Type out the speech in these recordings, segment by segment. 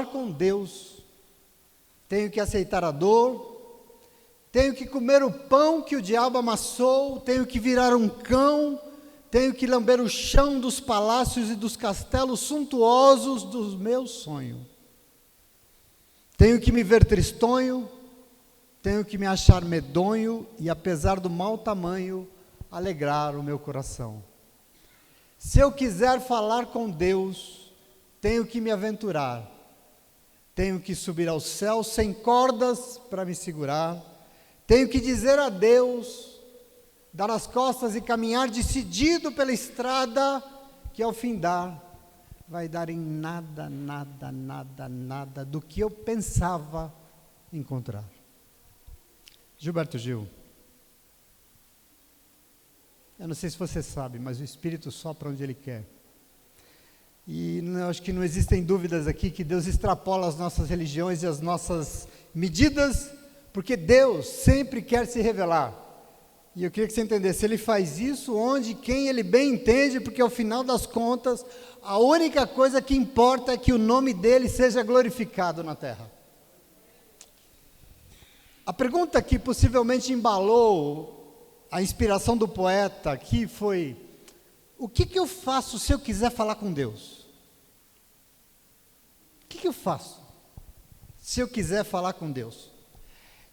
com Deus, tenho que aceitar a dor, tenho que comer o pão que o diabo amassou, tenho que virar um cão, tenho que lamber o chão dos palácios e dos castelos suntuosos do meu sonho. Tenho que me ver tristonho, tenho que me achar medonho e, apesar do mau tamanho, alegrar o meu coração. Se eu quiser falar com Deus, tenho que me aventurar. Tenho que subir ao céu sem cordas para me segurar. Tenho que dizer a Deus, dar as costas e caminhar decidido pela estrada, que ao findar vai dar em nada, nada, nada, nada do que eu pensava encontrar. Gilberto Gil. Eu não sei se você sabe, mas o Espírito sopra onde Ele quer. E acho que não existem dúvidas aqui que Deus extrapola as nossas religiões e as nossas medidas, porque Deus sempre quer se revelar. E eu queria que você entendesse, Ele faz isso onde, quem Ele bem entende, porque ao final das contas, a única coisa que importa é que o nome dEle seja glorificado na terra. A pergunta que possivelmente embalou a inspiração do poeta aqui foi: o que eu faço se eu quiser falar com Deus? O que eu faço se eu quiser falar com Deus?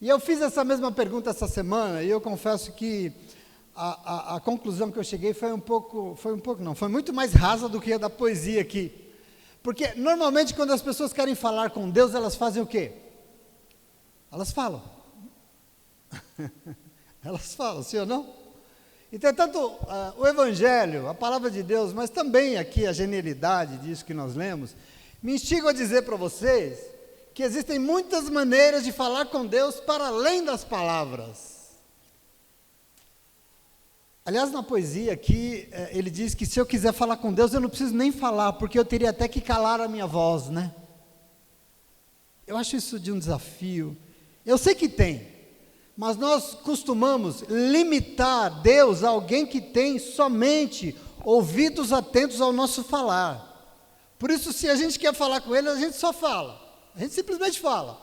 E eu fiz essa mesma pergunta essa semana, e eu confesso que a conclusão que eu cheguei foi muito mais rasa do que a da poesia aqui. Porque normalmente quando as pessoas querem falar com Deus, elas fazem o quê? Elas falam. Elas falam, sim ou não? Então, tanto o Evangelho, a palavra de Deus, mas também aqui a genialidade disso que nós lemos, me instigam a dizer para vocês que existem muitas maneiras de falar com Deus para além das palavras. Aliás, na poesia aqui, ele diz que se eu quiser falar com Deus, eu não preciso nem falar, porque eu teria até que calar a minha voz, né? Eu acho isso de um desafio. Eu sei que tem. Mas nós costumamos limitar Deus a alguém que tem somente ouvidos atentos ao nosso falar. Por isso, se a gente quer falar com Ele, a gente só fala. A gente simplesmente fala.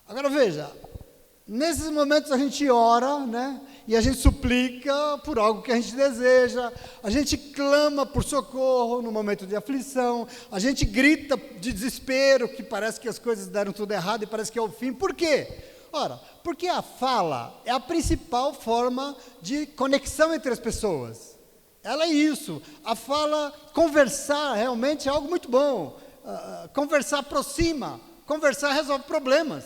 Agora veja, nesses momentos a gente ora, né? E a gente suplica por algo que a gente deseja, a gente clama por socorro no momento de aflição, a gente grita de desespero, que parece que as coisas deram tudo errado e parece que é o fim. Por quê? Ora, porque a fala é a principal forma de conexão entre as pessoas. Ela é isso. A fala, conversar realmente é algo muito bom. Conversar aproxima, conversar resolve problemas.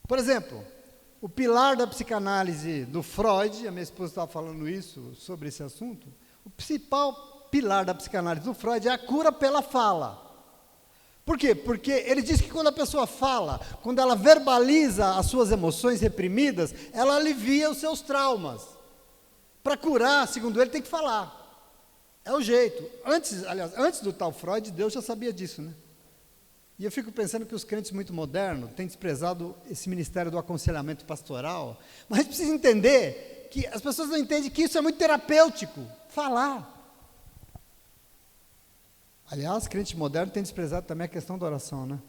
Por exemplo, o pilar da psicanálise do Freud, a minha esposa estava falando isso, sobre esse assunto, o principal pilar da psicanálise do Freud é a cura pela fala. Por quê? Porque ele diz que quando a pessoa fala, quando ela verbaliza as suas emoções reprimidas, ela alivia os seus traumas. Para curar, segundo ele, tem que falar. É o jeito. Antes do tal Freud, Deus já sabia disso, né? E eu fico pensando que os crentes muito modernos têm desprezado esse ministério do aconselhamento pastoral, mas a gente precisa entender que as pessoas não entendem que isso é muito terapêutico, falar. Aliás, crente moderno tem desprezado também a questão da oração, né?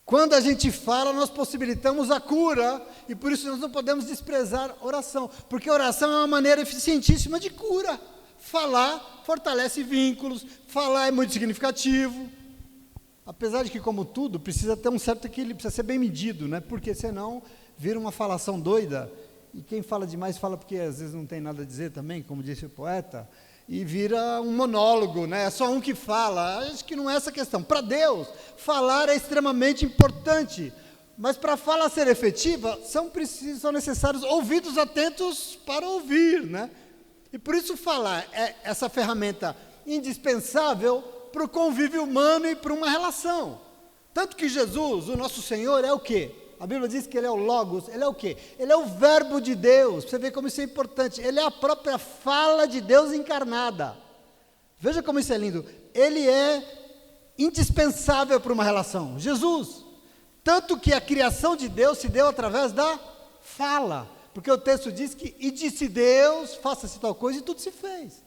Quando a gente fala, nós possibilitamos a cura, e por isso nós não podemos desprezar oração, porque oração é uma maneira eficientíssima de cura. Falar fortalece vínculos, falar é muito significativo, apesar de que, como tudo, precisa ter um certo equilíbrio, precisa ser bem medido, né? Porque senão vira uma falação doida, e quem fala demais fala porque às vezes não tem nada a dizer também, como disse o poeta, e vira um monólogo, né? É só um que fala. Acho que não é essa a questão. Para Deus, falar é extremamente importante, mas para a fala ser efetiva, são necessários ouvidos atentos para ouvir, né? E por isso falar é essa ferramenta indispensável para o convívio humano e para uma relação. Tanto que Jesus, o nosso Senhor, é o quê? A Bíblia diz que Ele é o Logos, Ele é o quê? Ele é o verbo de Deus. Você vê como isso é importante. Ele é a própria fala de Deus encarnada. Veja como isso é lindo. Ele é indispensável para uma relação. Jesus. Tanto que a criação de Deus se deu através da fala. Porque o texto diz que, e disse Deus, faça-se tal coisa, e tudo se fez.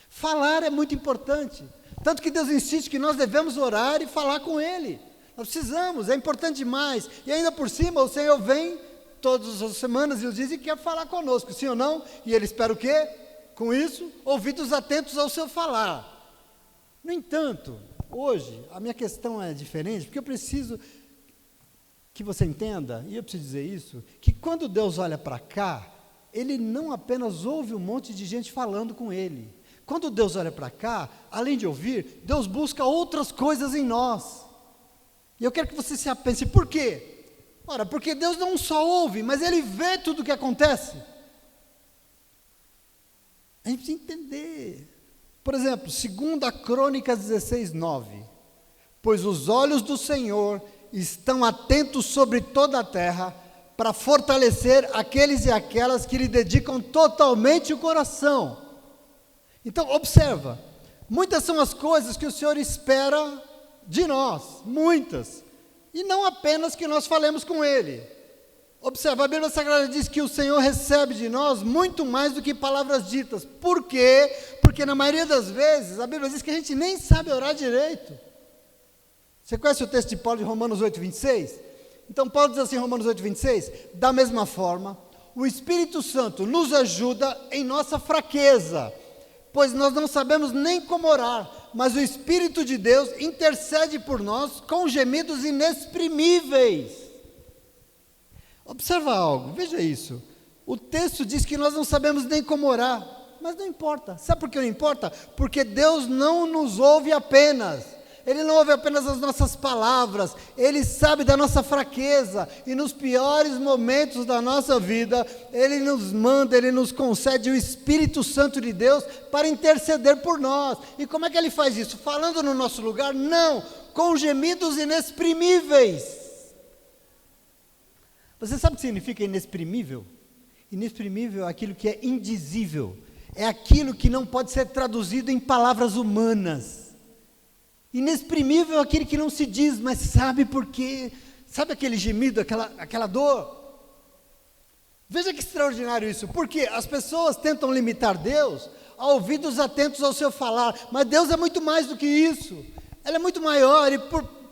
Falar é muito importante. Tanto que Deus insiste que nós devemos orar e falar com Ele. Nós precisamos, é importante demais. E ainda por cima, o Senhor vem todas as semanas e nos diz e quer falar conosco, sim ou não? E Ele espera o quê? Com isso, ouvidos atentos ao seu falar. No entanto, hoje, a minha questão é diferente, porque eu preciso que você entenda, e eu preciso dizer isso, que quando Deus olha para cá, Ele não apenas ouve um monte de gente falando com Ele. Quando Deus olha para cá, além de ouvir, Deus busca outras coisas em nós. E eu quero que você se pense, por quê? Ora, porque Deus não só ouve, mas Ele vê tudo o que acontece. A gente precisa entender. Por exemplo, 2 Crônicas 16:9. Pois os olhos do Senhor estão atentos sobre toda a terra, para fortalecer aqueles e aquelas que lhe dedicam totalmente o coração. Então, observa, muitas são as coisas que o Senhor espera de nós, muitas, e não apenas que nós falemos com Ele. Observa, a Bíblia Sagrada diz que o Senhor recebe de nós muito mais do que palavras ditas. Por quê? Porque na maioria das vezes, a Bíblia diz que a gente nem sabe orar direito. Você conhece o texto de Paulo de Romanos 8:26? Então Paulo diz assim em Romanos 8:26, da mesma forma, o Espírito Santo nos ajuda em nossa fraqueza, pois nós não sabemos nem como orar, mas o Espírito de Deus intercede por nós com gemidos inexprimíveis. Observa algo, veja isso. O texto diz que nós não sabemos nem como orar, mas não importa. Sabe por que não importa? Porque Deus não nos ouve apenas. Ele não ouve apenas as nossas palavras, Ele sabe da nossa fraqueza, e nos piores momentos da nossa vida, Ele nos manda, Ele nos concede o Espírito Santo de Deus para interceder por nós. E como é que Ele faz isso? Falando no nosso lugar? Não, com gemidos inexprimíveis. Você sabe o que significa inexprimível? Inexprimível é aquilo que é indizível, é aquilo que não pode ser traduzido em palavras humanas. Inexprimível é aquele que não se diz, mas sabe por quê? Sabe aquele gemido, aquela dor? Veja que extraordinário isso, porque as pessoas tentam limitar Deus a ouvidos atentos ao seu falar, mas Deus é muito mais do que isso. Ele é muito maior,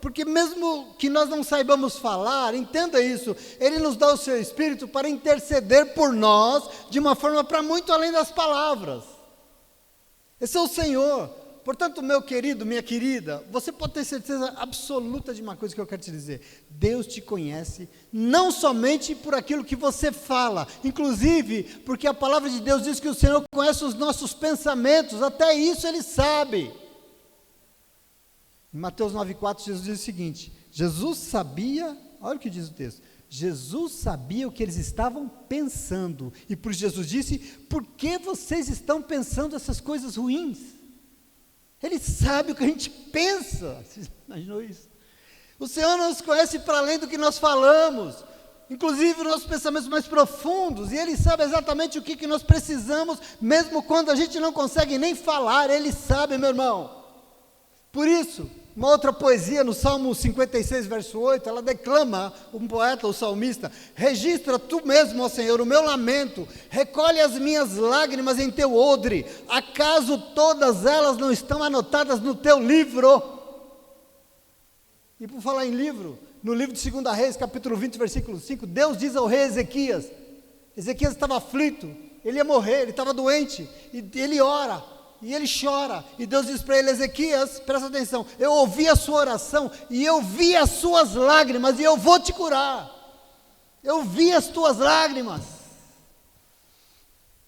porque mesmo que nós não saibamos falar, entenda isso, Ele nos dá o seu Espírito para interceder por nós, de uma forma para muito além das palavras. Esse é o Senhor. Portanto, meu querido, minha querida, você pode ter certeza absoluta de uma coisa que eu quero te dizer: Deus te conhece, não somente por aquilo que você fala, inclusive porque a palavra de Deus diz que o Senhor conhece os nossos pensamentos, até isso Ele sabe. Em Mateus 9,4, Jesus diz o seguinte: Jesus sabia, olha o que diz o texto, Jesus sabia o que eles estavam pensando, e por isso Jesus disse: por que vocês estão pensando essas coisas ruins? Ele sabe o que a gente pensa. Você imaginou isso? O Senhor nos conhece para além do que nós falamos, inclusive os nossos pensamentos mais profundos, e Ele sabe exatamente o que nós precisamos, mesmo quando a gente não consegue nem falar, Ele sabe, meu irmão. Por isso, uma outra poesia no Salmo 56, verso 8, ela declama, um poeta, o salmista: registra tu mesmo, ó Senhor, o meu lamento, recolhe as minhas lágrimas em teu odre, acaso todas elas não estão anotadas no teu livro? E por falar em livro, no livro de 2 Reis, capítulo 20, versículo 5, Deus diz ao rei Ezequias estava aflito, ele ia morrer, ele estava doente, e ele ora, e ele chora, e Deus diz para ele: Ezequias, presta atenção, eu ouvi a sua oração, e eu vi as suas lágrimas, e eu vou te curar. Eu vi as tuas lágrimas.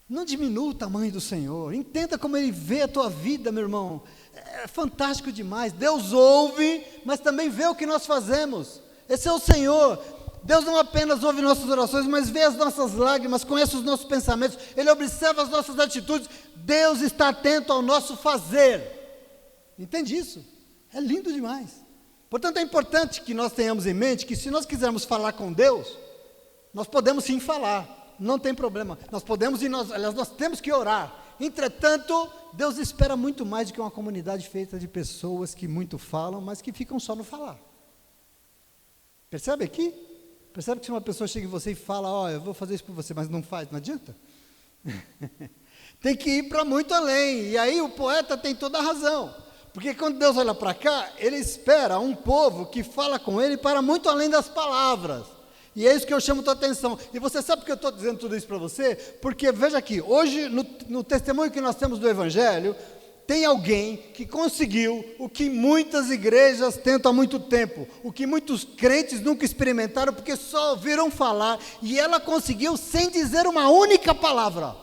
Não diminua o tamanho do Senhor, entenda como Ele vê a tua vida, meu irmão. É fantástico demais. Deus ouve, mas também vê o que nós fazemos. Esse é o Senhor. Deus não apenas ouve nossas orações, mas vê as nossas lágrimas, conhece os nossos pensamentos, Ele observa as nossas atitudes. Deus está atento ao nosso fazer. Entende isso? É lindo demais. Portanto, é importante que nós tenhamos em mente que, se nós quisermos falar com Deus, nós podemos sim falar, não tem problema. Nós podemos, aliás, nós temos que orar. Entretanto, Deus espera muito mais do que uma comunidade feita de pessoas que muito falam, mas que ficam só no falar. Percebe aqui? Percebe que se uma pessoa chega em você e fala: eu vou fazer isso por você, mas não faz, não adianta? Tem que ir para muito além. E aí o poeta tem toda a razão, Porque quando Deus olha para cá, Ele espera um povo que fala com Ele para muito além das palavras. E é isso que eu chamo a tua atenção. E você sabe que eu estou dizendo tudo isso para você? Porque, veja aqui, hoje, no testemunho que nós temos do Evangelho, tem alguém que conseguiu o que muitas igrejas tentam há muito tempo, o que muitos crentes nunca experimentaram, porque só ouviram falar, e ela conseguiu sem dizer uma única palavra.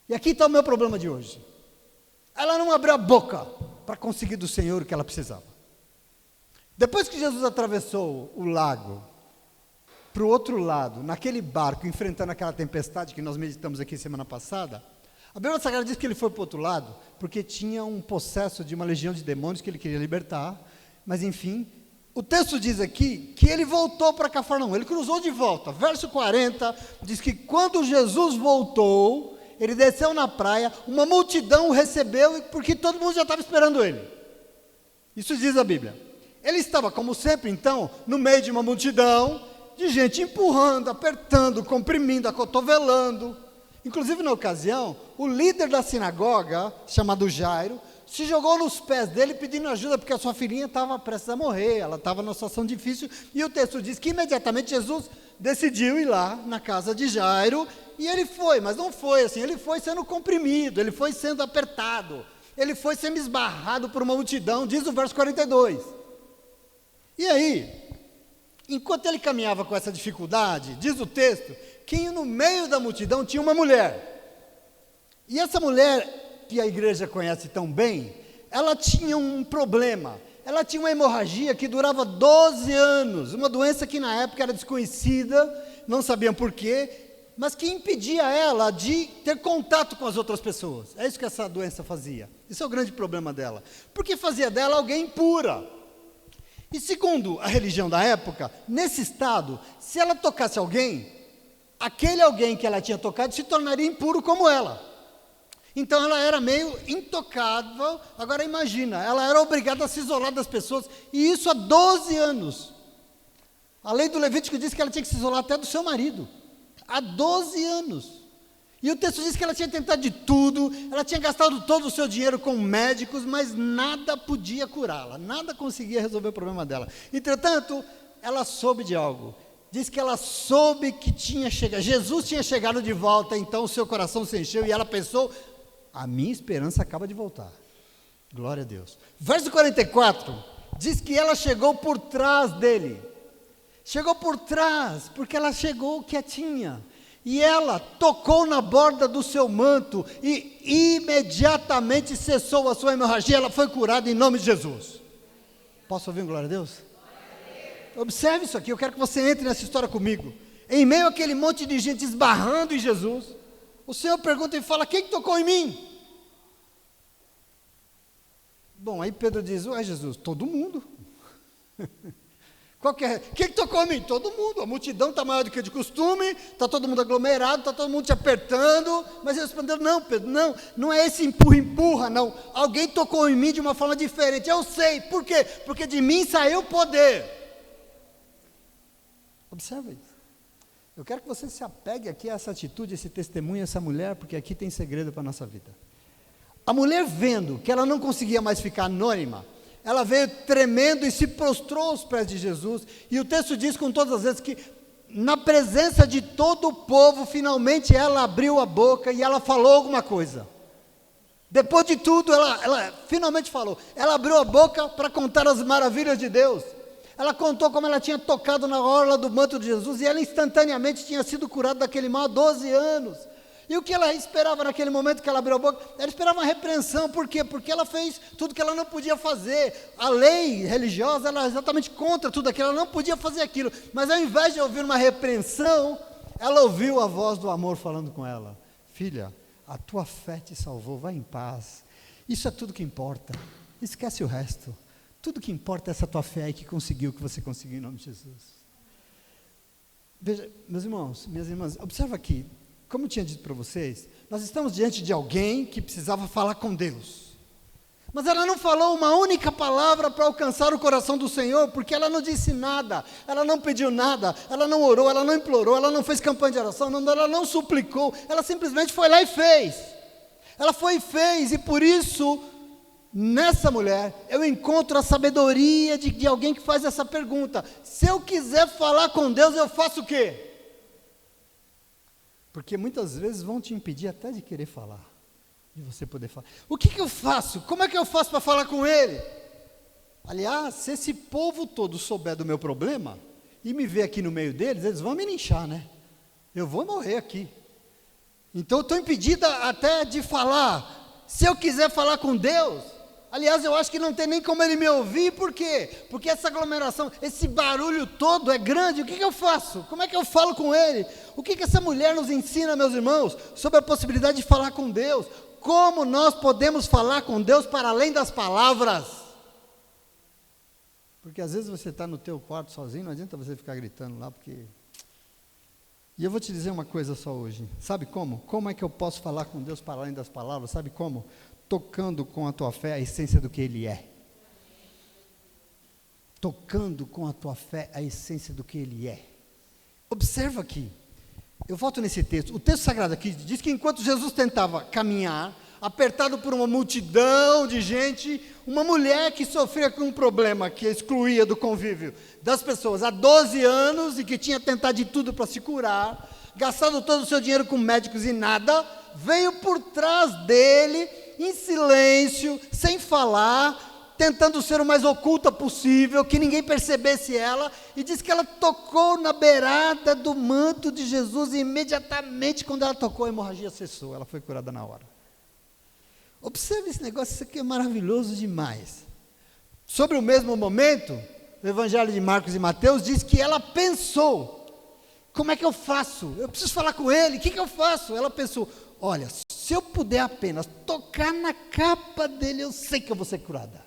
E aqui está o meu problema de hoje. Ela não abriu a boca para conseguir do Senhor o que ela precisava. Depois que Jesus atravessou o lago, para o outro lado, naquele barco, enfrentando aquela tempestade que nós meditamos aqui semana passada, a Bíblia Sagrada diz que ele foi para o outro lado, porque tinha um possesso de uma legião de demônios que ele queria libertar, mas enfim, o texto diz aqui que ele voltou para Cafarnaum, ele cruzou de volta. Verso 40 diz que quando Jesus voltou, ele desceu na praia, uma multidão o recebeu, porque todo mundo já estava esperando ele. Isso diz a Bíblia. Ele estava, como sempre, então, no meio de uma multidão, de gente empurrando, apertando, comprimindo, acotovelando. Inclusive, na ocasião, o líder da sinagoga, chamado Jairo, se jogou nos pés dele pedindo ajuda, porque a sua filhinha estava prestes a morrer, ela estava numa situação difícil, e o texto diz que imediatamente Jesus decidiu ir lá na casa de Jairo, e ele foi, mas não foi assim, ele foi sendo comprimido, ele foi sendo apertado, ele foi sendo esbarrado por uma multidão, diz o verso 42. E aí, enquanto ele caminhava com essa dificuldade, diz o texto, que no meio da multidão tinha uma mulher. E essa mulher, que a igreja conhece tão bem, ela tinha um problema. Ela tinha uma hemorragia que durava 12 anos, uma doença que na época era desconhecida, não sabiam por quê, mas que impedia ela de ter contato com as outras pessoas. É isso que essa doença fazia. Esse é o grande problema dela. Porque fazia dela alguém impura. E segundo a religião da época, nesse estado, se ela tocasse alguém, aquele alguém que ela tinha tocado se tornaria impuro como ela. Então ela era meio intocável. Agora imagina, ela era obrigada a se isolar das pessoas, e isso há 12 anos. A lei do Levítico diz que ela tinha que se isolar até do seu marido. Há 12 anos. E o texto diz que ela tinha tentado de tudo, ela tinha gastado todo o seu dinheiro com médicos, mas nada podia curá-la, nada conseguia resolver o problema dela. Entretanto, ela soube de algo. Diz que ela soube que tinha chegado, Jesus tinha chegado de volta, então o seu coração se encheu e ela pensou, a minha esperança acaba de voltar. Glória a Deus. Verso 44, diz que ela chegou por trás dele. Chegou por trás, porque ela chegou quietinha. E ela tocou na borda do seu manto e imediatamente cessou a sua hemorragia, ela foi curada em nome de Jesus. Posso ouvir um glória a Deus? Observe isso aqui, eu quero que você entre nessa história comigo. Em meio àquele monte de gente esbarrando em Jesus, o Senhor pergunta e fala, quem tocou em mim? Bom, aí Pedro diz, ué Jesus, todo mundo. Quem tocou em mim? Todo mundo, a multidão está maior do que de costume, está todo mundo aglomerado, está todo mundo te apertando, mas eles responderam, não Pedro, não é esse empurra, não, alguém tocou em mim de uma forma diferente, eu sei, por quê? Porque de mim saiu poder. Observa isso, eu quero que você se apegue aqui a essa atitude, esse testemunho, essa mulher, porque aqui tem segredo para a nossa vida. A mulher vendo que ela não conseguia mais ficar anônima, ela veio tremendo e se prostrou aos pés de Jesus, e o texto diz com todas as vezes que na presença de todo o povo, finalmente ela abriu a boca e ela falou alguma coisa. Depois de tudo, ela finalmente falou, ela abriu a boca para contar as maravilhas de Deus, ela contou como ela tinha tocado na orla do manto de Jesus, e ela instantaneamente tinha sido curada daquele mal há 12 anos, e o que ela esperava naquele momento que ela abriu a boca? Ela esperava uma repreensão, por quê? Porque ela fez tudo que ela não podia fazer, a lei religiosa era exatamente contra tudo aquilo, ela não podia fazer aquilo, mas ao invés de ouvir uma repreensão, ela ouviu a voz do amor falando com ela, filha, a tua fé te salvou, vai em paz, isso é tudo que importa, esquece o resto, tudo que importa é essa tua fé aí que conseguiu o que você conseguiu em nome de Jesus. Veja, meus irmãos, minhas irmãs, observa aqui, como eu tinha dito para vocês, nós estamos diante de alguém que precisava falar com Deus, mas ela não falou uma única palavra para alcançar o coração do Senhor, porque ela não disse nada, ela não pediu nada, ela não orou, ela não implorou, ela não fez campanha de oração, ela não suplicou, ela simplesmente foi lá e fez, ela foi e fez, e por isso, nessa mulher, eu encontro a sabedoria de alguém que faz essa pergunta: se eu quiser falar com Deus, eu faço o quê? Porque muitas vezes vão te impedir até de querer falar, de você poder falar. O que eu faço? Como é que eu faço para falar com Ele? Aliás, se esse povo todo souber do meu problema, e me ver aqui no meio deles, eles vão me linchar, né? Eu vou morrer aqui. Então eu estou impedida até de falar. Se eu quiser falar com Deus, aliás, eu acho que não tem nem como Ele me ouvir. Por quê? Porque essa aglomeração, esse barulho todo é grande. O que eu faço? Como é que eu falo com Ele? O que essa mulher nos ensina, meus irmãos, sobre a possibilidade de falar com Deus? Como nós podemos falar com Deus para além das palavras? Porque às vezes você está no teu quarto sozinho, não adianta você ficar gritando lá, porque... E eu vou te dizer uma coisa só hoje. Sabe como? Como é que eu posso falar com Deus para além das palavras? Sabe como? Tocando com a tua fé a essência do que Ele é. Tocando com a tua fé a essência do que Ele é. Observa aqui. Eu volto nesse texto. O texto sagrado aqui diz que enquanto Jesus tentava caminhar, apertado por uma multidão de gente, uma mulher que sofria com um problema que excluía do convívio das pessoas há 12 anos e que tinha tentado de tudo para se curar, gastado todo o seu dinheiro com médicos e nada, veio por trás dele, em silêncio, sem falar, tentando ser o mais oculta possível, que ninguém percebesse ela, e diz que ela tocou na beirada do manto de Jesus, e imediatamente quando ela tocou, a hemorragia cessou, ela foi curada na hora. Observe esse negócio, isso aqui é maravilhoso demais. Sobre o mesmo momento, o Evangelho de Marcos e Mateus diz que ela pensou: como é que eu faço? Eu preciso falar com ele, o que eu faço? Ela pensou: olha, se eu puder apenas tocar na capa dele, eu sei que eu vou ser curada.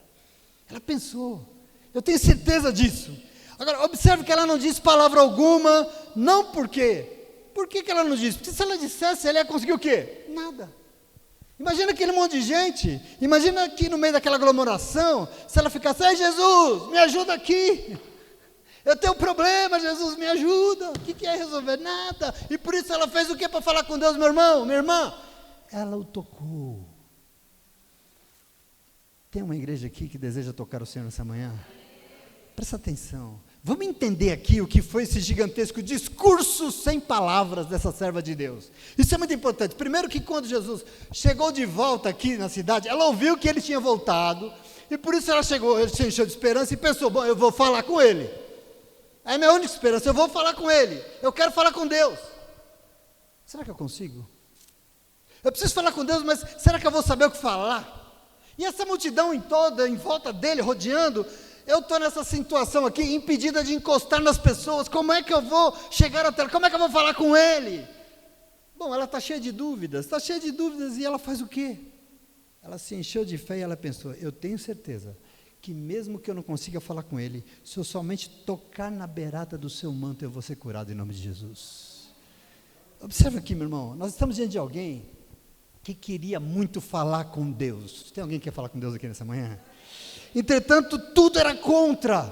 Ela pensou, eu tenho certeza disso. Agora, observe que ela não disse palavra alguma, não por quê? Por que ela não disse? Porque se ela dissesse, ela ia conseguir o quê? Nada. Imagina aquele monte de gente, imagina aqui no meio daquela aglomeração, se ela ficasse: ai Jesus, me ajuda aqui, eu tenho um problema, Jesus, me ajuda. O que é resolver? Nada. E por isso ela fez o que para falar com Deus, meu irmão, minha irmã? Ela o tocou. Tem uma igreja aqui que deseja tocar o Senhor nessa manhã? Presta atenção. Vamos entender aqui o que foi esse gigantesco discurso sem palavras dessa serva de Deus. Isso é muito importante. Primeiro que quando Jesus chegou de volta aqui na cidade, ela ouviu que ele tinha voltado, e por isso ela chegou, ele se encheu de esperança e pensou: bom, eu vou falar com ele. É minha única esperança, eu vou falar com ele. Eu quero falar com Deus. Será que eu consigo? Eu preciso falar com Deus, mas será que eu vou saber o que falar? E essa multidão em volta dele, rodeando, eu estou nessa situação aqui, impedida de encostar nas pessoas. Como é que eu vou chegar até ela? Como é que eu vou falar com ele? Bom, ela está cheia de dúvidas, e ela faz o quê? Ela se encheu de fé e ela pensou: eu tenho certeza que mesmo que eu não consiga falar com ele, se eu somente tocar na beirada do seu manto, eu vou ser curado em nome de Jesus. Observa aqui, meu irmão, nós estamos diante de alguém que queria muito falar com Deus. Tem alguém que quer falar com Deus aqui nessa manhã? Entretanto, tudo era contra,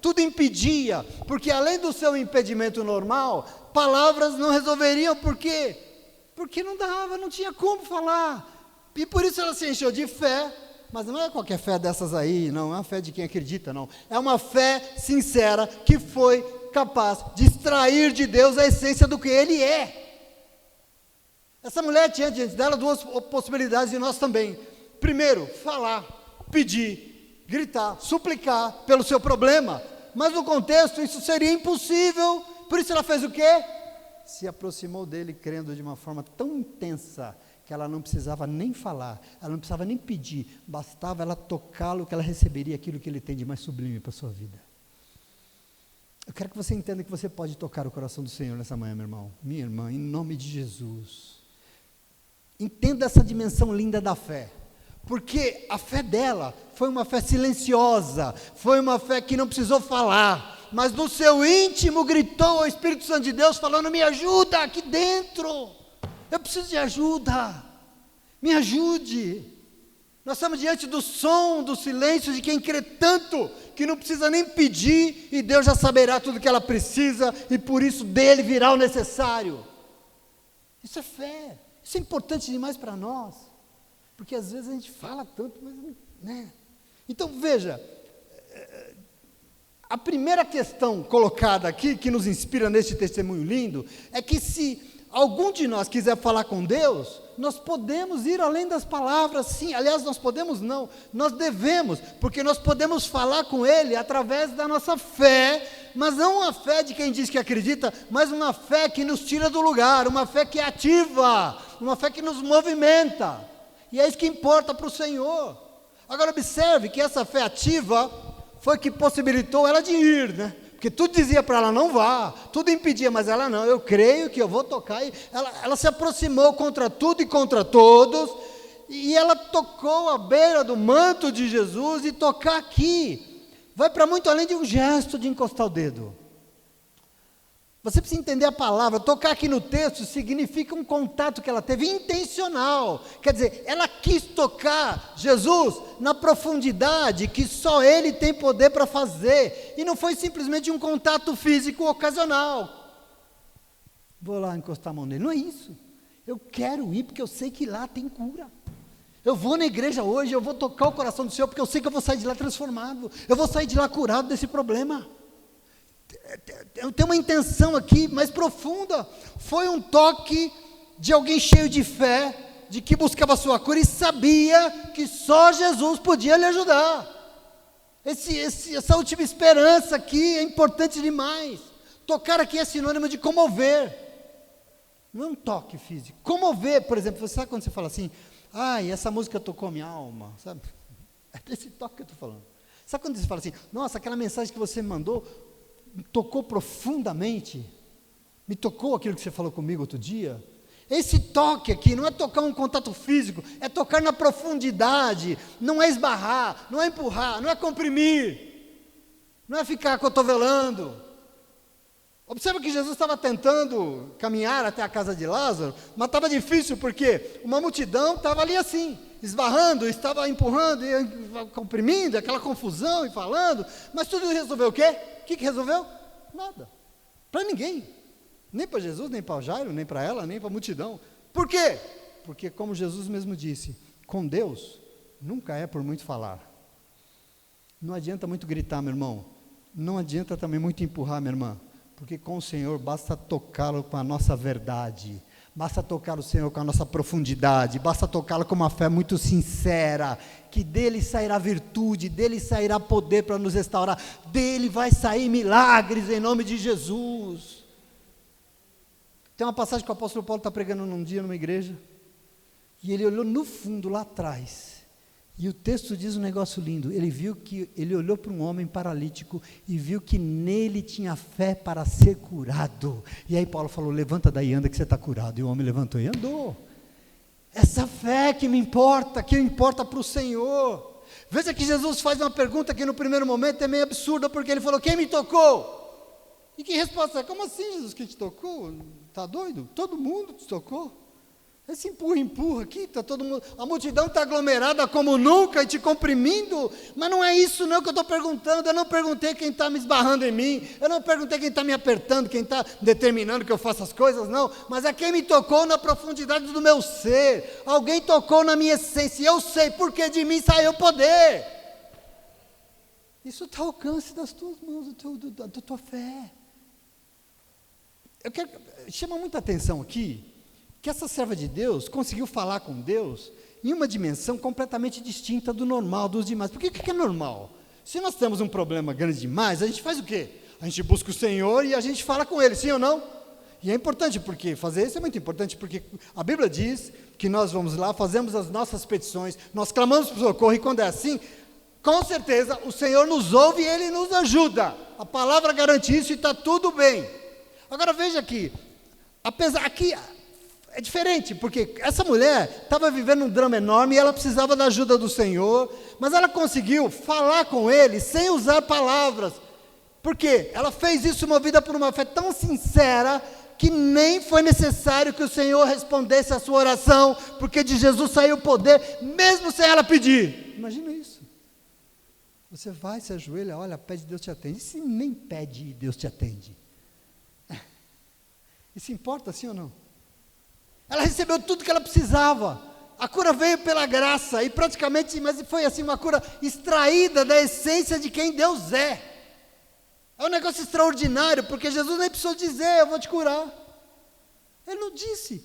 tudo impedia, porque além do seu impedimento normal, palavras não resolveriam. Por quê? Porque não dava, não tinha como falar, e por isso ela se encheu de fé, mas não é qualquer fé dessas aí, não é uma fé de quem acredita, não, é uma fé sincera, que foi capaz de extrair de Deus a essência do que Ele é. Essa mulher tinha diante dela duas possibilidades, e nós também. Primeiro, falar, pedir, gritar, suplicar pelo seu problema, mas no contexto isso seria impossível. Por isso ela fez o quê? Se aproximou dele, crendo de uma forma tão intensa, que ela não precisava nem falar, ela não precisava nem pedir, bastava ela tocá-lo, que ela receberia aquilo que ele tem de mais sublime para a sua vida. Eu quero que você entenda que você pode tocar o coração do Senhor nessa manhã, meu irmão, minha irmã, em nome de Jesus. Entenda essa dimensão linda da fé, porque a fé dela foi uma fé silenciosa, foi uma fé que não precisou falar, mas no seu íntimo gritou ao Espírito Santo de Deus, falando: me ajuda aqui dentro, eu preciso de ajuda, me ajude. Nós estamos diante do som, do silêncio de quem crê tanto, que não precisa nem pedir, e Deus já saberá tudo que ela precisa, e por isso dele virá o necessário. Isso é fé. Isso é importante demais para nós, porque às vezes a gente fala tanto, mas né? Então, veja, a primeira questão colocada aqui, que nos inspira neste testemunho lindo, é que se algum de nós quiser falar com Deus, nós podemos ir além das palavras, sim. Aliás, nós podemos não, nós devemos, porque nós podemos falar com Ele através da nossa fé, mas não uma fé de quem diz que acredita, mas uma fé que nos tira do lugar, uma fé que é ativa, uma fé que nos movimenta, e é isso que importa para o Senhor. Agora observe que essa fé ativa foi que possibilitou ela de ir, né? Porque tudo dizia para ela, não vá, tudo impedia, mas ela não, eu creio que eu vou tocar, e ela se aproximou contra tudo e contra todos, e ela tocou à beira do manto de Jesus, e tocar aqui, vai para muito além de um gesto de encostar o dedo. Você precisa entender a palavra, tocar aqui no texto significa um contato que ela teve intencional, quer dizer, ela quis tocar Jesus na profundidade que só Ele tem poder para fazer, e não foi simplesmente um contato físico ocasional, vou lá encostar a mão nele, não é isso, eu quero ir porque eu sei que lá tem cura, eu vou na igreja hoje, eu vou tocar o coração do Senhor, porque eu sei que eu vou sair de lá transformado, eu vou sair de lá curado desse problema. Tem uma intenção aqui mais profunda, foi um toque de alguém cheio de fé, de que buscava a sua cura e sabia que só Jesus podia lhe ajudar. Essa última esperança aqui é importante demais. Tocar aqui é sinônimo de comover, não é um toque físico. Comover, por exemplo, você sabe quando você fala assim, ai, essa música tocou minha alma, sabe? É desse toque que eu estou falando. Sabe quando você fala assim, nossa, aquela mensagem que você me mandou tocou profundamente, me tocou aquilo que você falou comigo outro dia. Esse toque aqui não é tocar um contato físico, é tocar na profundidade, não é esbarrar, não é empurrar, não é comprimir, não é ficar cotovelando. Observa que Jesus estava tentando caminhar até a casa de Lázaro, mas estava difícil porque uma multidão estava ali assim, esbarrando, estava empurrando, e comprimindo, aquela confusão e falando, mas tudo resolveu o quê? O que resolveu? Nada. Para ninguém. Nem para Jesus, nem para Jairo, nem para ela, nem para a multidão. Por quê? Porque, como Jesus mesmo disse, com Deus nunca é por muito falar. Não adianta muito gritar, meu irmão. Não adianta também muito empurrar, minha irmã. Porque com o Senhor basta tocá-lo com a nossa verdade. Basta tocar o Senhor com a nossa profundidade, basta tocá-lo com uma fé muito sincera, que dele sairá virtude, dele sairá poder para nos restaurar, dele vai sair milagres em nome de Jesus. Tem uma passagem que o apóstolo Paulo está pregando num dia numa igreja, e ele olhou no fundo lá atrás, e o texto diz um negócio lindo, ele olhou para um homem paralítico e viu que nele tinha fé para ser curado, e aí Paulo falou, levanta daí, anda que você está curado, e o homem levantou e andou. Essa fé que me importa, que importa para o Senhor. Veja que Jesus faz uma pergunta que no primeiro momento é meio absurda, porque ele falou, quem me tocou? E que resposta é, como assim Jesus, quem te tocou? Está doido? Todo mundo te tocou? Esse empurra aqui, está todo mundo, a multidão está aglomerada como nunca e te comprimindo, mas não é isso não que eu estou perguntando, eu não perguntei quem está me esbarrando em mim, eu não perguntei quem está me apertando, quem está determinando que eu faça as coisas, não, mas é quem me tocou na profundidade do meu ser, alguém tocou na minha essência, e eu sei porque de mim saiu poder, isso está ao alcance das tuas mãos, da tua fé. Chama muita atenção aqui, que essa serva de Deus conseguiu falar com Deus em uma dimensão completamente distinta do normal, dos demais. Por que é normal? Se nós temos um problema grande demais, a gente faz o quê? A gente busca o Senhor e a gente fala com Ele, sim ou não? E é importante, porque fazer isso é muito importante, porque a Bíblia diz que nós vamos lá, fazemos as nossas petições, nós clamamos por socorro, e quando é assim, com certeza o Senhor nos ouve e Ele nos ajuda. A palavra garante isso e está tudo bem. Agora veja aqui, aqui é diferente, porque essa mulher estava vivendo um drama enorme e ela precisava da ajuda do Senhor, mas ela conseguiu falar com Ele sem usar palavras, porque ela fez isso movida por uma fé tão sincera, que nem foi necessário que o Senhor respondesse a sua oração, porque de Jesus saiu o poder, mesmo sem ela pedir. Imagina isso, você vai, se ajoelha, olha, pede, Deus te atende, e se nem pede, Deus te atende, isso importa sim ou não? Ela recebeu tudo que ela precisava, A cura veio pela graça, e praticamente, mas foi assim, uma cura extraída da essência de quem Deus é. É um negócio extraordinário, porque Jesus nem precisou dizer, eu vou te curar. Ele não disse.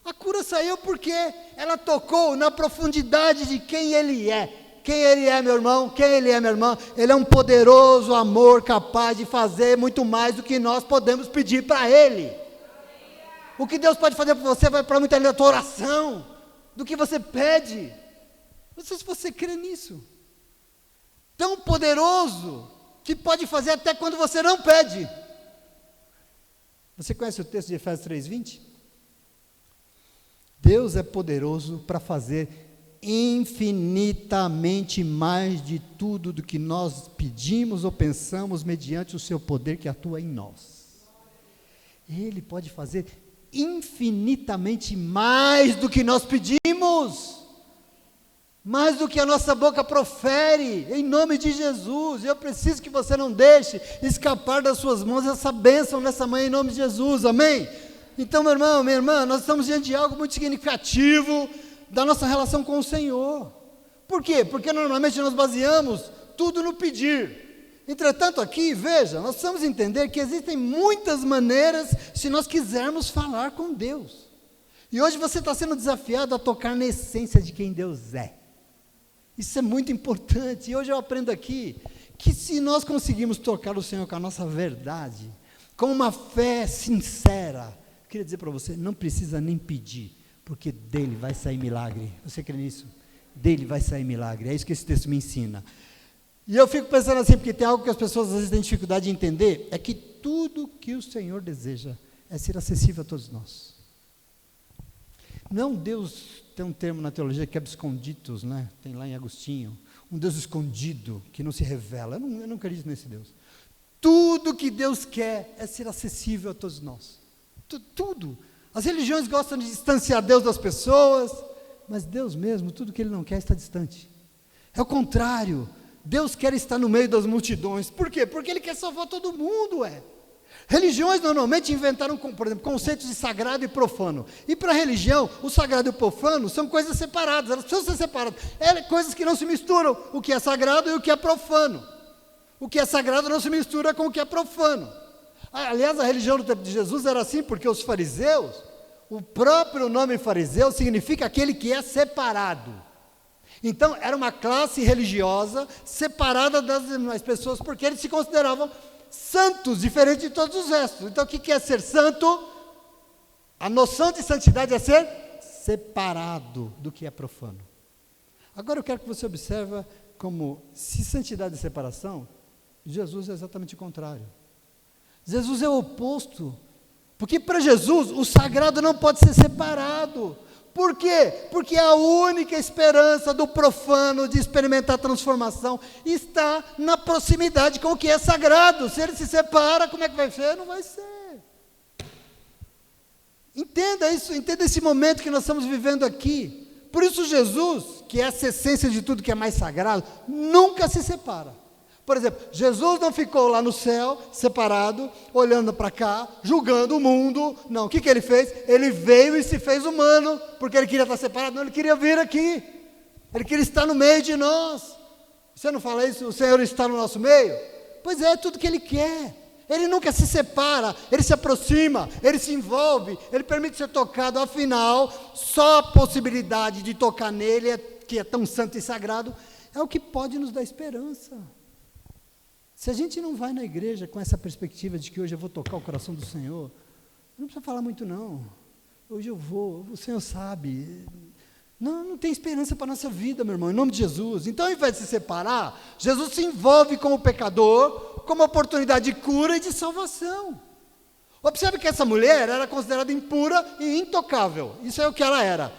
A cura saiu porque ela tocou na profundidade de quem Ele é. Quem Ele é, meu irmão? Quem Ele é, minha irmã? Ele é um poderoso amor capaz de fazer muito mais do que nós podemos pedir para Ele. O que Deus pode fazer por você vai para muito além da tua oração, do que você pede. Não sei se você crê nisso. Tão poderoso, que pode fazer até quando você não pede. Você conhece o texto de Efésios 3:20? Deus é poderoso para fazer infinitamente mais de tudo do que nós pedimos ou pensamos, mediante o seu poder que atua em nós. Ele pode fazer infinitamente mais do que nós pedimos, mais do que a nossa boca profere, em nome de Jesus. Eu preciso que você não deixe escapar das suas mãos essa bênção nessa manhã, em nome de Jesus, amém? Então, meu irmão, minha irmã, nós estamos diante de algo muito significativo da nossa relação com o Senhor. Por quê? Porque normalmente nós baseamos tudo no pedir. Entretanto, aqui, veja, nós precisamos entender que existem muitas maneiras se nós quisermos falar com Deus. E hoje você está sendo desafiado a tocar na essência de quem Deus é. Isso é muito importante. E hoje eu aprendo aqui que se nós conseguimos tocar o Senhor com a nossa verdade, com uma fé sincera, eu queria dizer para você, não precisa nem pedir, porque dele vai sair milagre. Você crê nisso? Dele vai sair milagre. É isso que esse texto me ensina. E eu fico pensando assim, porque tem algo que as pessoas às vezes têm dificuldade de entender, é que tudo que o Senhor deseja é ser acessível a todos nós. Não, Deus tem um termo na teologia que é absconditos, né? Tem lá em Agostinho, um Deus escondido, que não se revela. Eu não acredito nesse Deus. Tudo que Deus quer é ser acessível a todos nós. Tudo. As religiões gostam de distanciar Deus das pessoas, mas Deus mesmo, tudo que Ele não quer está distante. É o contrário. Deus quer estar no meio das multidões. Por quê? Porque Ele quer salvar todo mundo, Religiões normalmente inventaram, por exemplo, conceitos de sagrado e profano. E para a religião, o sagrado e o profano são coisas separadas, elas precisam ser separadas. Coisas que não se misturam, o que é sagrado e o que é profano. O que é sagrado não se mistura com o que é profano. Aliás, a religião do tempo de Jesus era assim, porque os fariseus, o próprio nome fariseu significa aquele que é separado. Então, era uma classe religiosa separada das demais pessoas, porque eles se consideravam santos, diferente de todos os restos. Então, o que é ser santo? A noção de santidade é ser separado do que é profano. Agora eu quero que você observe como, se santidade é separação, Jesus é exatamente o contrário. Jesus é o oposto, porque para Jesus o sagrado não pode ser separado. Por quê? Porque a única esperança do profano de experimentar a transformação está na proximidade com o que é sagrado. Se ele se separa, como é que vai ser? Não vai ser. Entenda isso, entenda esse momento que nós estamos vivendo aqui. Por isso Jesus, que é essa essência de tudo que é mais sagrado, nunca se separa. Por exemplo, Jesus não ficou lá no céu, separado, olhando para cá, julgando o mundo. Não, o que ele fez? Ele veio e se fez humano, porque ele queria estar separado. Não, ele queria vir aqui. Ele queria estar no meio de nós. Você não fala isso? O Senhor está no nosso meio? Pois é tudo que Ele quer. Ele nunca se separa, Ele se aproxima, Ele se envolve, Ele permite ser tocado. Afinal, só a possibilidade de tocar nele, que é tão santo e sagrado, é o que pode nos dar esperança. Se a gente não vai na igreja com essa perspectiva de que hoje eu vou tocar o coração do Senhor, não precisa falar muito não. Hoje eu vou, o Senhor sabe. Não tem esperança para a nossa vida, meu irmão, em nome de Jesus. Então, ao invés de se separar, Jesus se envolve com o pecador, como oportunidade de cura e de salvação. Observe que essa mulher era considerada impura e intocável. Isso é o que ela era.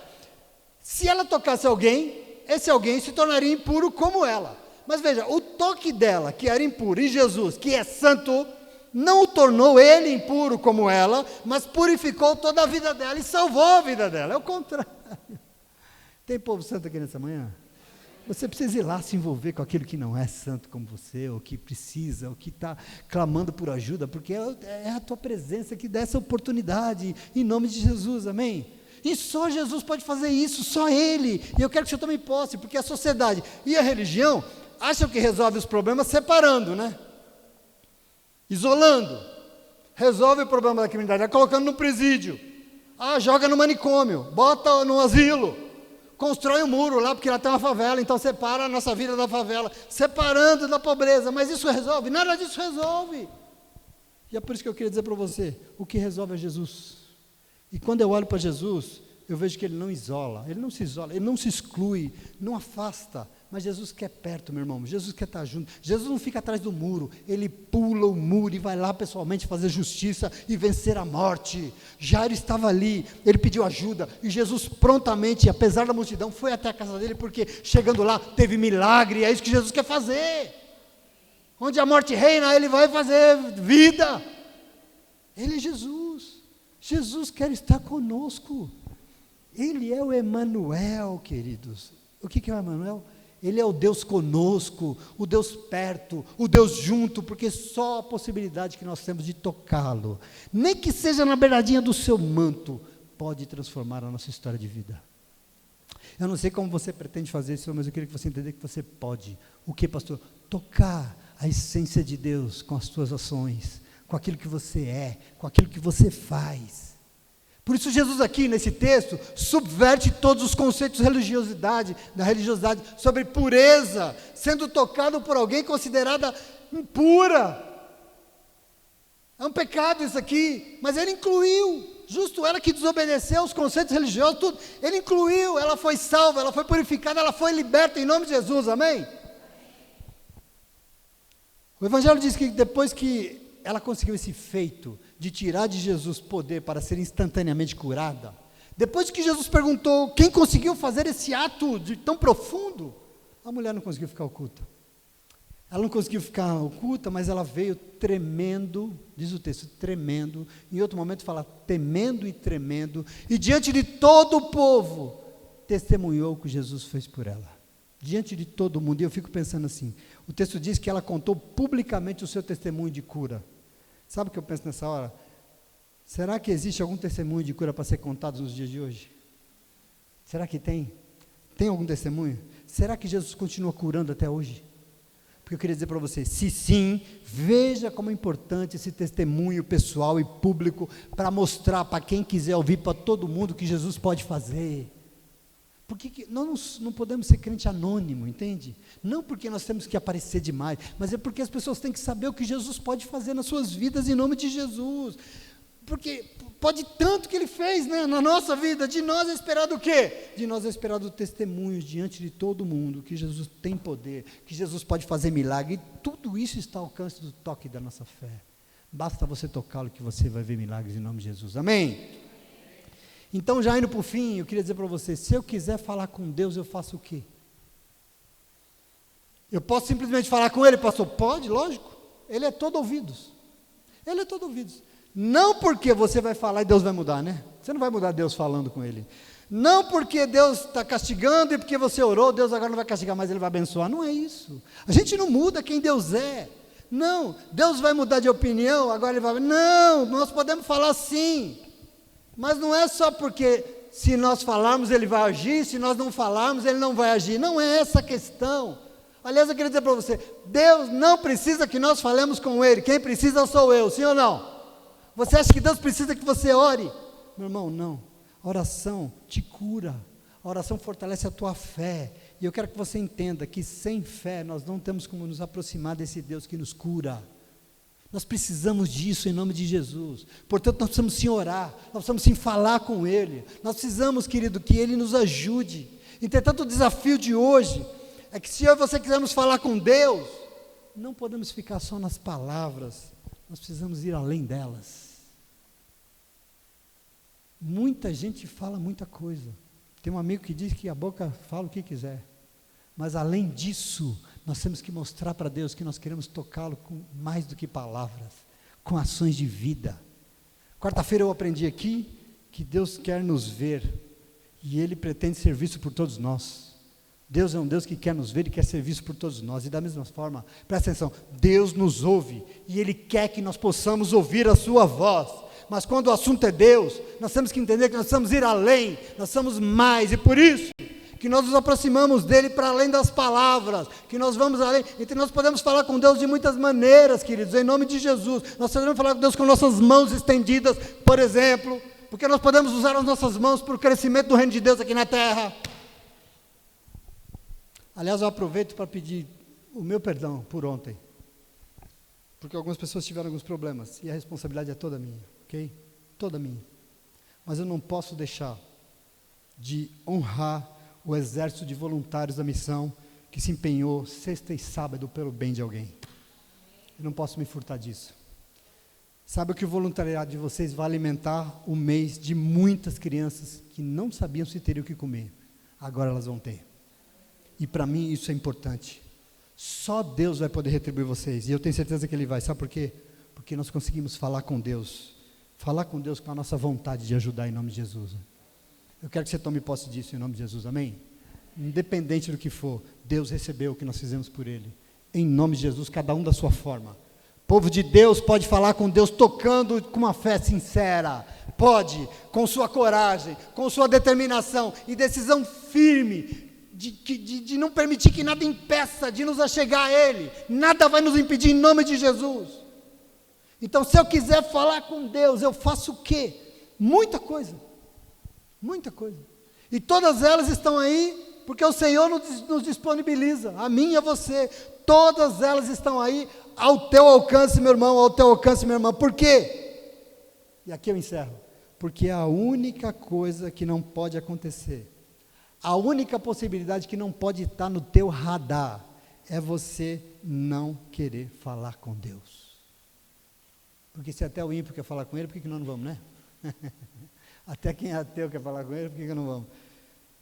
Se ela tocasse alguém, esse alguém se tornaria impuro como ela. Mas veja, o toque dela, que era impuro, e Jesus, que é santo, não o tornou ele impuro como ela, mas purificou toda a vida dela e salvou a vida dela. É o contrário. Tem povo santo aqui nessa manhã? Você precisa ir lá se envolver com aquele que não é santo como você, ou que precisa, ou que está clamando por ajuda, porque é a tua presença que dá essa oportunidade, em nome de Jesus, amém? E só Jesus pode fazer isso, só Ele. E eu quero que você tome posse, porque a sociedade e a religião acham que resolve os problemas separando, né? Isolando. Resolve o problema da criminalidade, colocando no presídio. Joga no manicômio, bota no asilo. Constrói um muro lá, porque lá tem uma favela, então separa a nossa vida da favela, separando da pobreza. Mas isso resolve? Nada disso resolve. E é por isso que eu queria dizer para você, o que resolve é Jesus. E quando eu olho para Jesus, eu vejo que Ele não isola, Ele não se isola, Ele não se exclui, não afasta, mas Jesus quer perto, meu irmão, Jesus quer estar junto. Jesus não fica atrás do muro, Ele pula o muro e vai lá pessoalmente fazer justiça e vencer a morte. Jairo estava ali, ele pediu ajuda, e Jesus prontamente, apesar da multidão, foi até a casa dele, porque chegando lá, teve milagre, é isso que Jesus quer fazer. Onde a morte reina, Ele vai fazer vida. Ele é Jesus. Jesus quer estar conosco. Ele é o Emanuel, queridos. O que é o Emanuel? Ele é o Deus conosco, o Deus perto, o Deus junto, porque só a possibilidade que nós temos de tocá-lo, nem que seja na beiradinha do seu manto, pode transformar a nossa história de vida. Eu não sei como você pretende fazer isso, mas eu queria que você entendesse que você pode. O que, pastor? Tocar a essência de Deus com as suas ações, com aquilo que você é, com aquilo que você faz. Por isso Jesus aqui nesse texto subverte todos os conceitos da religiosidade sobre pureza, sendo tocado por alguém considerada impura. É um pecado isso aqui, mas Ele incluiu, justo ela que desobedeceu os conceitos religiosos, tudo, Ele incluiu, ela foi salva, ela foi purificada, ela foi liberta em nome de Jesus, amém? O Evangelho diz que depois que ela conseguiu esse feito de tirar de Jesus poder para ser instantaneamente curada, depois que Jesus perguntou quem conseguiu fazer esse ato tão profundo, a mulher não conseguiu ficar oculta. Ela não conseguiu ficar oculta, mas ela veio tremendo, diz o texto, tremendo, em outro momento fala temendo e tremendo, e diante de todo o povo, testemunhou o que Jesus fez por ela. Diante de todo mundo, e eu fico pensando assim, o texto diz que ela contou publicamente o seu testemunho de cura. Sabe o que eu penso nessa hora? Será que existe algum testemunho de cura para ser contado nos dias de hoje? Será que tem? Tem algum testemunho? Será que Jesus continua curando até hoje? Porque eu queria dizer para você, se sim, veja como é importante esse testemunho pessoal e público para mostrar para quem quiser ouvir, para todo mundo, que Jesus pode fazer. Porque nós não podemos ser crente anônimo, entende? Não porque nós temos que aparecer demais, mas é porque as pessoas têm que saber o que Jesus pode fazer nas suas vidas em nome de Jesus. Porque pode tanto que Ele fez, né, na nossa vida, de nós é esperado o quê? De nós é esperado testemunhos diante de todo mundo, que Jesus tem poder, que Jesus pode fazer milagre, e tudo isso está ao alcance do toque da nossa fé. Basta você tocá-lo que você vai ver milagres em nome de Jesus, amém? Então, já indo para o fim, eu queria dizer para você, se eu quiser falar com Deus, eu faço o quê? Eu posso simplesmente falar com Ele, pastor? Pode, lógico. Ele é todo ouvidos. Ele é todo ouvidos. Não porque você vai falar e Deus vai mudar, né? Você não vai mudar Deus falando com Ele. Não porque Deus está castigando e porque você orou, Deus agora não vai castigar mais, Ele vai abençoar. Não é isso. A gente não muda quem Deus é. Não, Deus vai mudar de opinião, agora Ele vai... Não, nós podemos falar sim. Mas não é só porque se nós falarmos Ele vai agir, se nós não falarmos Ele não vai agir, não é essa a questão. Aliás, eu queria dizer para você, Deus não precisa que nós falemos com Ele, quem precisa sou eu, sim ou não? Você acha que Deus precisa que você ore? Meu irmão, não, a oração te cura, a oração fortalece a tua fé, e eu quero que você entenda que sem fé nós não temos como nos aproximar desse Deus que nos cura. Nós precisamos disso em nome de Jesus, portanto nós precisamos sim orar, nós precisamos sim falar com Ele, nós precisamos, querido, que Ele nos ajude. Entretanto, o desafio de hoje é que se eu e você quisermos falar com Deus, não podemos ficar só nas palavras, nós precisamos ir além delas. Muita gente fala muita coisa, tem um amigo que diz que a boca fala o que quiser, mas além disso, nós temos que mostrar para Deus que nós queremos tocá-lo com mais do que palavras, com ações de vida. Quarta-feira eu aprendi aqui que Deus quer nos ver e Ele pretende ser visto por todos nós. Deus é um Deus que quer nos ver e quer ser visto por todos nós. E da mesma forma, presta atenção, Deus nos ouve e Ele quer que nós possamos ouvir a sua voz. mas quando o assunto é Deus, nós temos que entender que nós precisamos ir além, nós somos mais, e por isso que nós nos aproximamos dele para além das palavras, que nós vamos além, então nós podemos falar com Deus de muitas maneiras, queridos, em nome de Jesus. Nós podemos falar com Deus com nossas mãos estendidas, por exemplo, porque nós podemos usar as nossas mãos para o crescimento do reino de Deus aqui na terra. Aliás, eu aproveito para pedir o meu perdão por ontem, porque algumas pessoas tiveram alguns problemas, e a responsabilidade é toda minha, ok? Toda minha. Mas eu não posso deixar de honrar o exército de voluntários da missão, que se empenhou sexta e sábado pelo bem de alguém. Eu não posso me furtar disso. Sabe que o voluntariado de vocês vai alimentar o mês de muitas crianças que não sabiam se teriam o que comer. Agora elas vão ter. E para mim isso é importante. Só Deus vai poder retribuir vocês. E eu tenho certeza que Ele vai. Sabe por quê? Porque nós conseguimos falar com Deus. Falar com Deus com a nossa vontade de ajudar em nome de Jesus. Eu quero que você tome posse disso em nome de Jesus, amém? Independente do que for, Deus recebeu o que nós fizemos por Ele. Em nome de Jesus, cada um da sua forma. O povo de Deus pode falar com Deus tocando com uma fé sincera. Pode, com sua coragem, com sua determinação e decisão firme, de não permitir que nada impeça de nos achegar a Ele. Nada vai nos impedir em nome de Jesus. Então, se eu quiser falar com Deus, eu faço o quê? Muita coisa. Muita coisa. E todas elas estão aí, porque o Senhor nos disponibiliza, a mim e a você. Todas elas estão aí, ao teu alcance, meu irmão, ao teu alcance, minha irmã. Por quê? E aqui eu encerro. Porque é a única coisa que não pode acontecer, a única possibilidade que não pode estar no teu radar, é você não querer falar com Deus. Porque se até o ímpio quer falar com Ele, por que nós não vamos, né? Até quem é ateu quer falar com Ele, por que não vamos?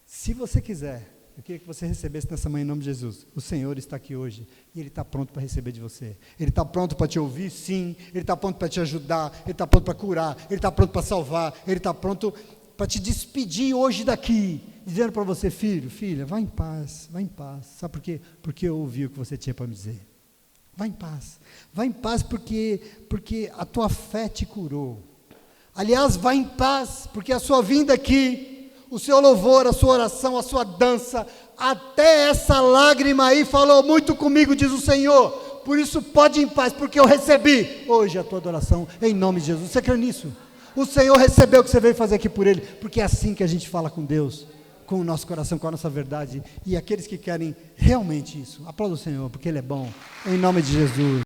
Se você quiser, eu queria que você recebesse nessa manhã em nome de Jesus. O Senhor está aqui hoje e Ele está pronto para receber de você. Ele está pronto para te ouvir, sim. Ele está pronto para te ajudar. Ele está pronto para curar. Ele está pronto para salvar. Ele está pronto para te despedir hoje daqui, dizendo para você, filho, filha, vá em paz, vá em paz. Sabe por quê? Porque eu ouvi o que você tinha para me dizer. Vá em paz porque a tua fé te curou. Aliás, vá em paz, porque a sua vinda aqui, o seu louvor, a sua oração, a sua dança, até essa lágrima aí falou muito comigo, diz o Senhor. Por isso pode ir em paz, porque eu recebi hoje a tua adoração, em nome de Jesus. Você crê nisso? O Senhor recebeu o que você veio fazer aqui por Ele, porque é assim que a gente fala com Deus, com o nosso coração, com a nossa verdade. E aqueles que querem realmente isso, aplauda o Senhor, porque Ele é bom, em nome de Jesus.